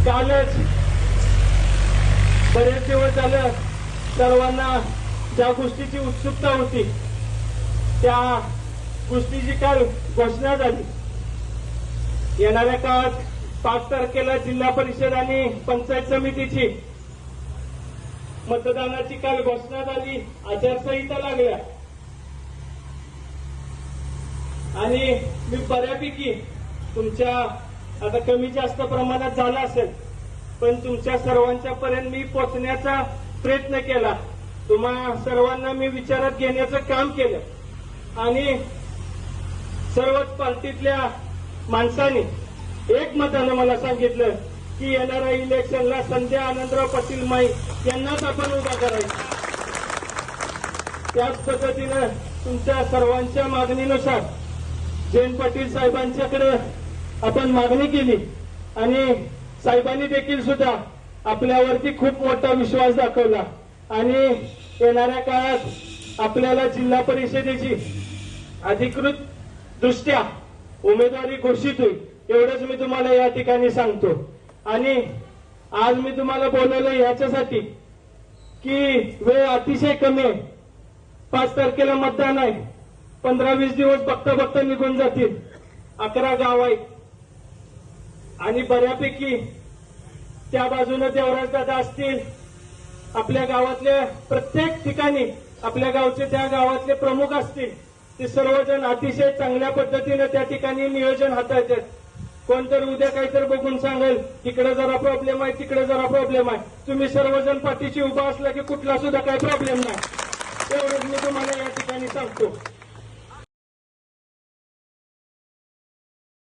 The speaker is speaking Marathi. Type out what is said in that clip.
कालच बरेच दिवस झालं सर्वांना ज्या गोष्टीची उत्सुकता होती त्या गोष्टीची काल घोषणा झाली. येणाऱ्या काळात 5 तारखेला जिल्हा परिषद आणि पंचायत समितीची मतदानाची काल घोषणा झाली. आचारसंहिता लागल्या आणि मी बऱ्यापैकी तुमच्या आता कमी जास्त प्रमाणात झाला असेल पण तुमच्या सर्वांच्या पर्यंत मी पोहोचण्याचा प्रयत्न केला. तुम्हा सर्वांना मी विचारात घेण्याचं काम केलं आणि सर्वच पार्टीतल्या माणसांनी एक मतानं मला सांगितलं की येणाऱ्या इलेक्शनला संध्या आनंदराव पाटील माई यांनाच आपण उभा करायचं. त्याच पद्धतीनं तुमच्या सर्वांच्या मागणीनुसार जयंत पाटील साहेबांच्याकडे आपण मागणी केली आणि साहेबांनी देखील सुद्धा आपल्यावरती खूप मोठा विश्वास दाखवला आणि येणाऱ्या काळात आपल्याला जिल्हा परिषदेची अधिकृत दृष्ट्या उमेदवारी घोषित होईल एवढंच मी तुम्हाला या ठिकाणी सांगतो. आणि आज मी तुम्हाला बोलवलं याच्यासाठी की वेळ अतिशय कमी आहे. 5 तारखेला मतदान आहे. 15-20 दिवस बघता बघता निघून जातील. 11 गाव आहेत आणि बऱ्यापैकी त्या बाजूने देवराज दादा असतील. आपल्या गावातल्या प्रत्येक ठिकाणी आपल्या गावचे त्या गावातले प्रमुख असतील. ते सर्वजण अतिशय चांगल्या पद्धतीने त्या ठिकाणी नियोजन हाताळतात. कोणतरी उद्या काहीतरी बघून सांगेल तिकडे जरा प्रॉब्लेम आहे तिकडे जरा प्रॉब्लेम आहे. तुम्ही सर्वजण पाठीशी उभा असला की कुठला सुद्धा काही प्रॉब्लेम नाही. एवढंच मी तुम्हाला या ठिकाणी सांगतो.